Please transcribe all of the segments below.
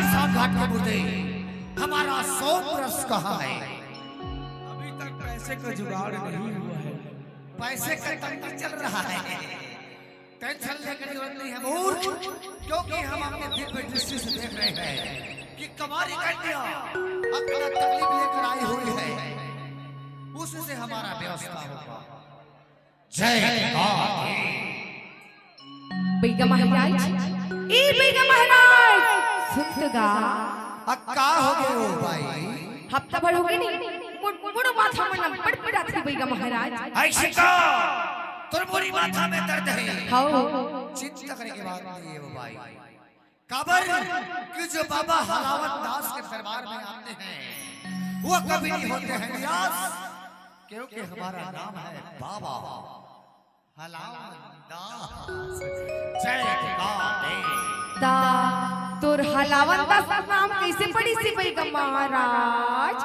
शमशान घाट के मुर्दे, हमारा 100 बरस कहाँ है? अभी तक पैसे का जुगाड़ नहीं हुआ है। पैसे का तंत्र चल रहा है। टेंशन लेने की जरूरत नहीं है मूर्ख, क्योंकि हम अपने दिव्य दृष्टि से देख रहे हैं कि कमारी कन्या अपना तकलीफ लेकर आई हुई है, उससे हमारा व्यवस्था होगा। जय बेगा महाराज, ए बेगा महाराज, सुनतगा अक्का हो गए हो भाई? हफ्ता भर हो गए नहीं, बड़ो माथा में ना पड़पड़ा थी बेगा महाराज। आशिका, तुरबुरी माथा में दर्द है। हाँ, चिंता करने की बात नहीं है वो भाई। काबर कि जो बाबा हलावत दास के दरबार में आते हैं, वो कभी नहीं होते हैं निराश, क्योंकि हमारा नाम है बाबा हलावत दास। जय ता तोर हलावत दास नाम कैसे पड़ी सी बेगा महाराज?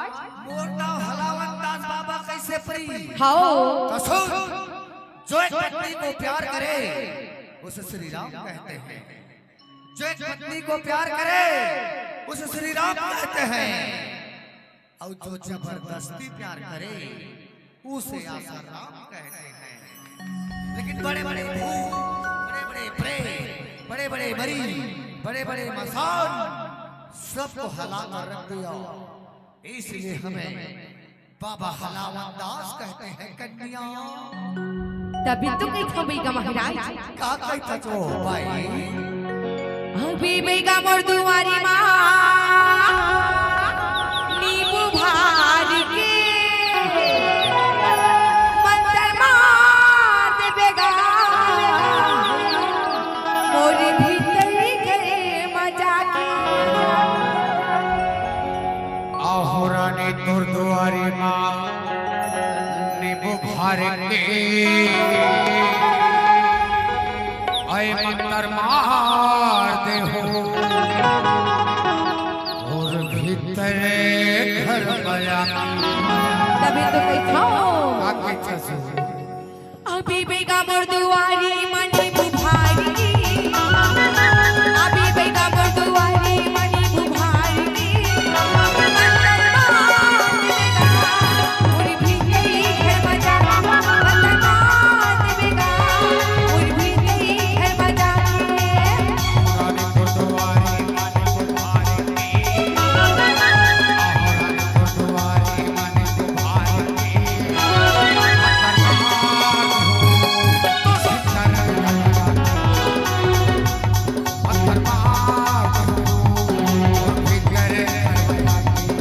मोर नाम हलावत दास बाबा कैसे पड़ी? हाँ, तो सुन, जो एक पत्नी को प्यार करे उसे श्री राम कहते हैं। जो एक पत्नी को प्यार करे उसे श्री राम कहते हैं, और जो जबरदस्ती प्यार करे उसे आशा राम कहते हैं। लेकिन बड़े बड़े भूत, बड़े बड़े प्रेत, बड़े बड़े मरीज, बड़े बड़े मसान सबको हला कर रख दिया, इसलिए हमें बाबा हलावत दास कहते हैं। कन्या तभी तो कही था बेगा महाराज, का कहता तो भाई? अभी बेगा मोर दुआरी माँ नींबू भार के मंतर मार दे बेगा मोर भीतर गए मजा के। आहो रानी तोर दुआरी माँ नींबू भार के आए मंतर मार दे हो और भीतर घर बया। तभी तो कही था अभी बेगा मोर दुआरी माँ नींबू भार के, अभी बेगा मोर दुआरी माँ नींबू भार के मंतर मार दे बेगा मोर भीतर घर मजा के। मंतर मार दे बेगा मोर भीतर घर मजा के। रानी तोर दुआरी माँ नींबू भार के, आहो रानी तोर दुआरी माँ नींबू भार के मंतर मार और भीतर घर बया के।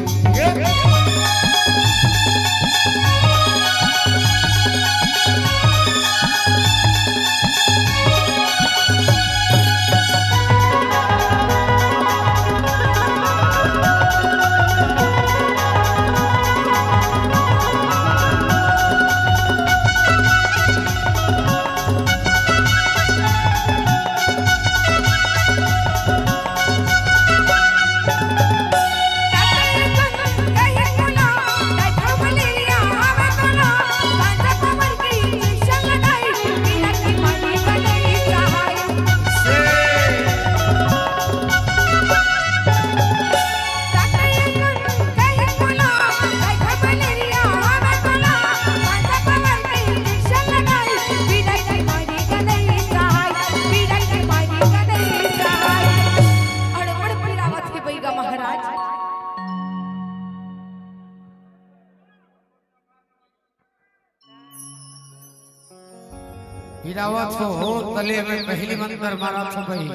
गिरावत हो तले में पहली मंत्र मारा था भाई,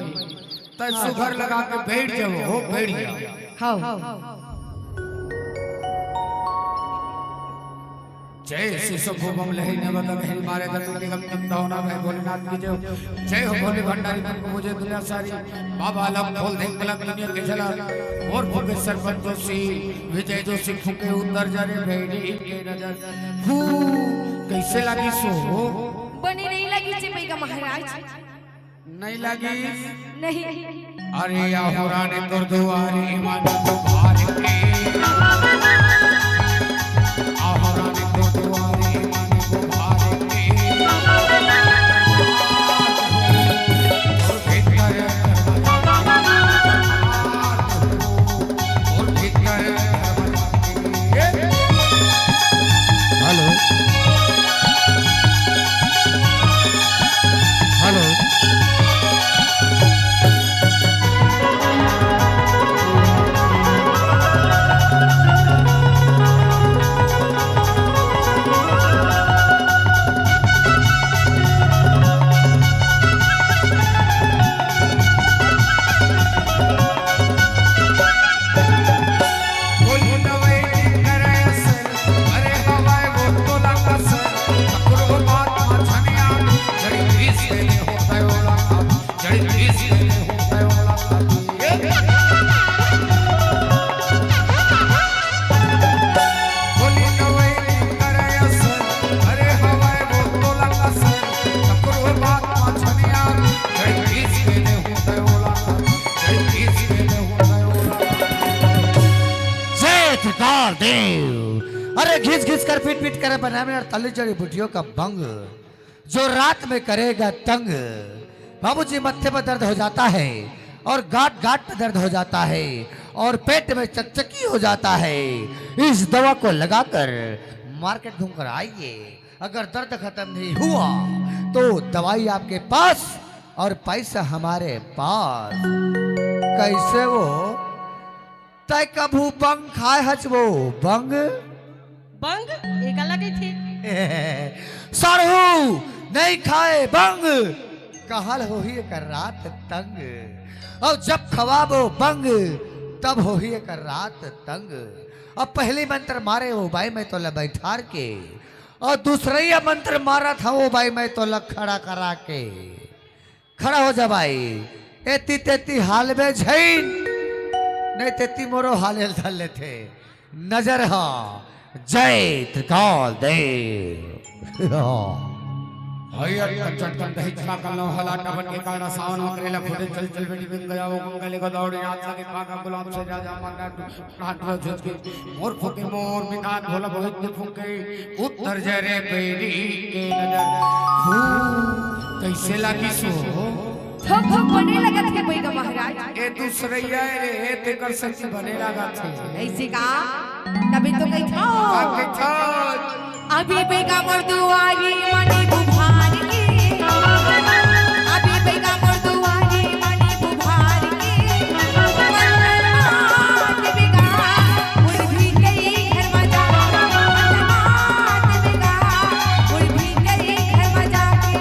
तब सुघर लगा के बैठ जाओ, हो बैठ जाओ। हाँ, जय श्री शंभुबम लहरी नवदम लहरी मारे दम निगम दंडौना में भोलेनाथ की जय। जय हो भोले भंडारी मन को मुझे दुनिया सारी, बाबा अलग खोल दे पलक दुनिया के जला, और फूके सरपंच जोशी विजय जोशी फूके उतर जा रे भेड़ी के नजर। फू कैसे लगी सो? बनी नहीं लगी जी बेगा महाराज। नहीं लगी? नहीं। अरे आहो रानी तोर दुआरी माँ नींबू भार के, आहो रानी तोर दुआरी माँ नींबू भार के और भीतर काल देव। अरे घिस घिस कर पीट पीट कर बना में तली जड़ी बुटियों का भंग, जो रात में करेगा तंग। बाबूजी मत्थे पर दर्द हो जाता है और गांठ गांठ पे दर्द हो जाता है और पेट में चकचकी हो जाता है। इस दवा को लगाकर मार्केट घूम कर आइए, अगर दर्द खत्म नहीं हुआ तो दवाई आपके पास और पैसा हमारे पास। कैसे वो तय कभू बंग खाए हच वो बंग बंग एक अलग ही थे। सरहू नहीं खाए बंग, कहल हो ही कर रात तंग। और जब खवाबो बंग तब हो ही कर रात तंग। अब पहली मंत्र मारे वो भाई मैं तो बैठार के, और दूसरा मंत्र मारा था वो भाई मैं तो खड़ा करा के। खड़ा हो जा भाई, एती तेती हाल में झैन नहीं तेती मोरो हाल धल लेते नजर। हाँ जय त्रिकाल देव। हयत कचट कर दही चला कलो हला टबन के काना सावन करेला फुटे चल चल बेटी बिन गया वो गले को दौड़े हाथ लगे पाका गुलाब से राजा मांगा हाथ में झुक के मोर फुके मोर बिनान भोला बहुत में फुके उत्तर जरे बेरी के नजर फू कैसे लगी सो थोक थोक बने लगा थे कोई का महाराज। ए दूसरैया रे ते कर सकती बने लगा थे ऐसे का तभी तो कही था आके था अभी बेगा मोर दुआरी मनी बुभार के, अभी बेगा मोर दुआरी मनी बुभार के। वंदनात बेगा उड़ भी गई घर मजा, वंदनात बेगा उड़ भी गई घर मजा के।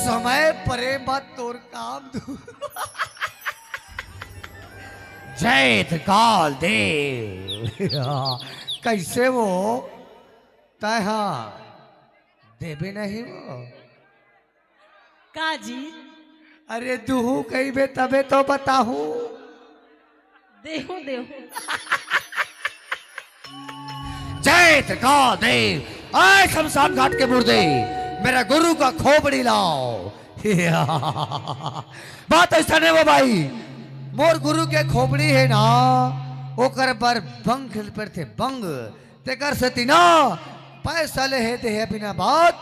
समय परे मत तोर काम दू। जय त्रिकाल देव। कैसे वो तय हाँ देवे नहीं वो। काजी अरे दूहू कही बे तबे तो बताहू। देहू देहू जय त्रिकाल देव। आए शमशान घाट के मुर्दे मेरा गुरु का खोपड़ी लाओ। बात ऐसा नहीं वो भाई, मोर गुरु के खोपड़ी है ना ओकर पर बंग खिल पर थे बंग ते कर सती ना पैसा ले है ते है बिना बात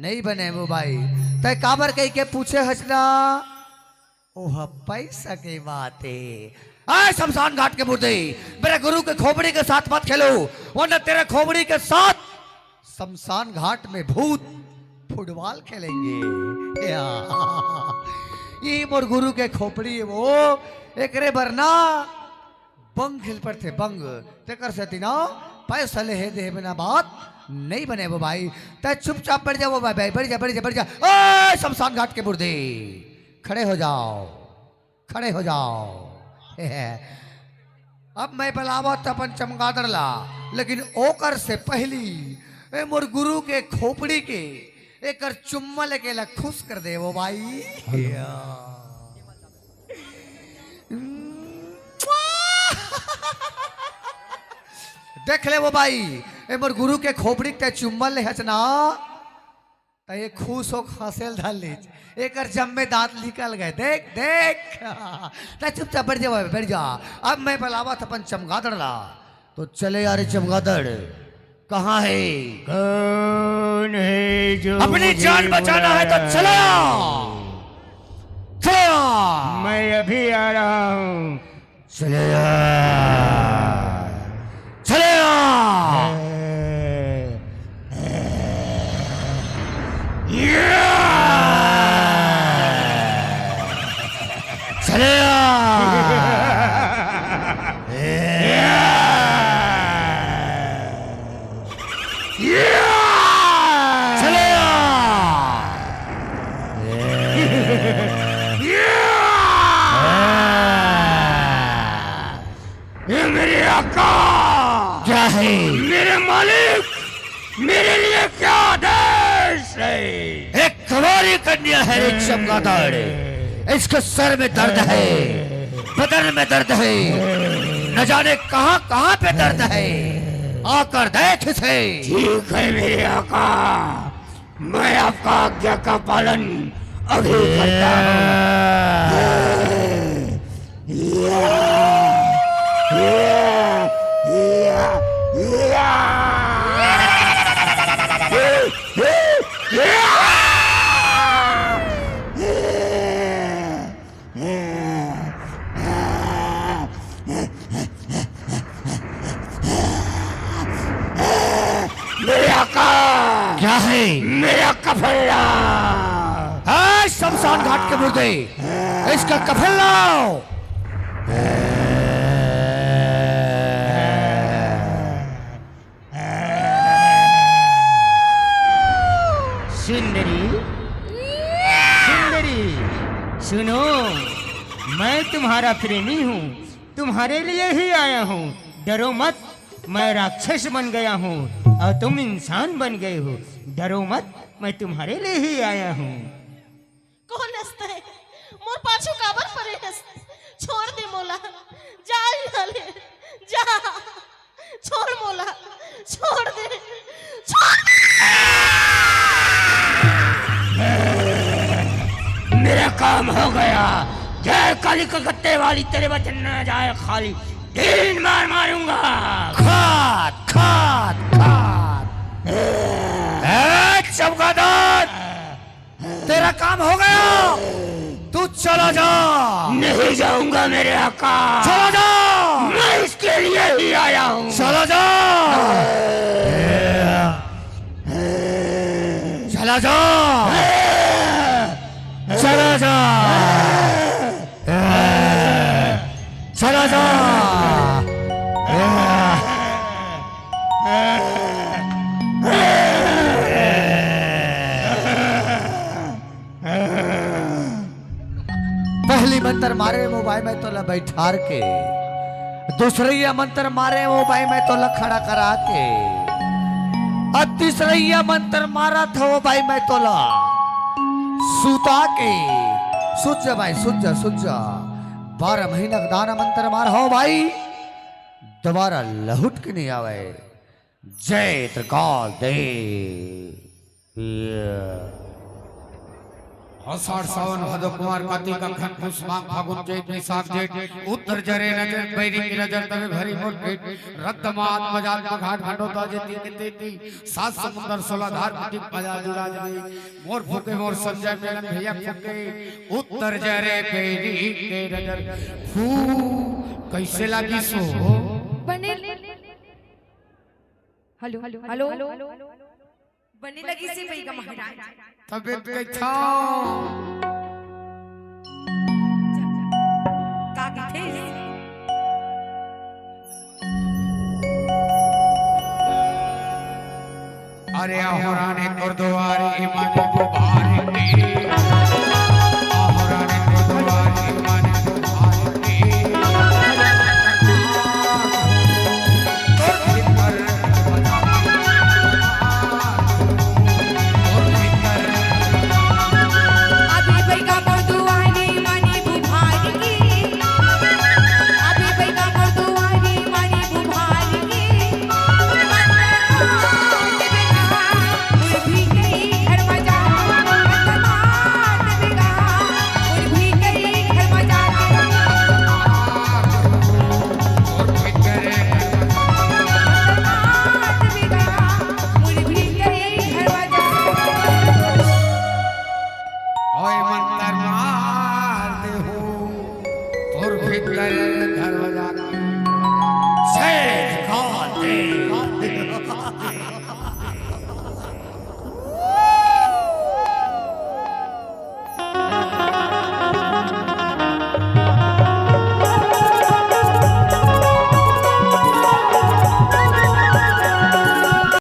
नहीं बने वो भाई। ते काबर कही के पूछे हंसना ओह पैसा की बात है। आए शमशान घाट के मुर्दे मेरे गुरु के खोपड़ी के साथ मत खेलो, वरना तेरे खोपड़ी के साथ शमशान घाट में भूत फुटबॉल खेलेंगे। ये मोर गुरु के खोपड़ी वो एकरे बरना बंग खिल पर थे बंग ते कर सती ना पैसा ले है दे बिना बात नहीं बने वो भाई। ते चुपचाप बैठ जाओ भाई, बैठ जा बैठ जा बैठ जा। ओए शमशान घाट के मुर्दे खड़े हो जाओ, खड़े हो जाओ। अब मैं बलावत अपन चमगादड़ ला, लेकिन ओकर से पहली ए मोर गुरु के खोपड़ी के एक चुम्मा लेके ला खुश कर दे वो भाई। देख ले वो भाई ए मोर गुरु के खोपड़ी के चुम्मा ले हचना तो ये खुश हो हंसेल धल लीज एक जम में दांत निकल गए। देख देख तो चुपचाप बैठ जा बैठ जा। अब मैं बुलावत अपन चमगादड़ ला तो चले यार चमगादड़ कहाँ है? कौन है जो अपनी जान बचाना है तो चलो चलो। मैं अभी आ रहा हूँ। चले ये मेरे आका, क्या है? मेरे मालिक, मेरे लिए क्या आदेश है? एक कुंवारी कन्या है, एक चमगादड़। इसके सर में दर्द है, बदन में दर्द है, न जाने कहां कहां पे दर्द है। आकर देख इसे। ठीक है मेरे आका, मैं आपका आज्ञा का पालन अभी करता मेरे आका। क्या है? मेरा कफला। हाँ, शमशान घाट के मुर्दे, इसका कफन लाओ। सुंदरी, सुंदरी, सुनो, मैं तुम्हारा प्रेमी हूँ, तुम्हारे लिए ही आया हूँ। डरो मत, मैं राक्षस बन गया हूँ और तुम इंसान बन गए हो। डरो मत, मैं तुम्हारे लिए ही आया हूँ। कौन हंसता है? मोर पाछू काबर परे हंस? छोड़ दे मोला, जा नाले, जा, छोड़ मोला, छोड़ दे, छोड़ दे। मेरा काम हो गया। जय काली कलकत्ते वाली, तेरे वचन न जाए खाली। 3 बार मारूंगा। खात खात खात। चमगादड़, तेरा काम हो गया, तू चला जा। नहीं जाऊंगा मेरे आका, चला जा, मैं इसके लिए ही आया हूँ। चला जा, चला जा, चला जा, चला जा। पहली मंत्र मारे मोबाइल में तो बैठार के, दूसरी मंत्र मारे मोबाइल में तो खड़ा करा के, और तीसरी मंत्र मारा था वो भाई मैं तो सुता के। सुत जा भाई, सुत जा, सुत जा। 12 महीना का दाना मंत्र मार हो भाई, दोबारा लहुट के नहीं आवे। जय त्रिकाल दे। आषाढ़ सावन भादो कुमार कार्तिक अघन पुष माघ फागुन चैत वैशाख जेठ उत्तर जरे नजर बैरी की नजर तवे भरी मोर पेट रक्तमात मजाल घाट घाटोता जेती केती 7 समुंदर 16 धार कुटी पजा जुराज में मोर फूके मोर संजय मेलन भैया फूके उत्तर जरे बैरी के नजर फू कैसे लागी सो बने हेलो हेलो हेलो बने लगी से भाई का महाराज तबियत कैसा का थे अरे आहोराने गुरुद्वारे ईमाने को बाहर ने आहोराने गुरुद्वारे ईमाने को बाहर ने अभी भाई का गुरुद्वारे मानी बुभार की अभी भाई का गुरुद्वारे मानी बुभार की उड़ भी गई घर मजा उड़ भी गई घर मजा और फिकर उड़ भी गई घर मजा ओए मन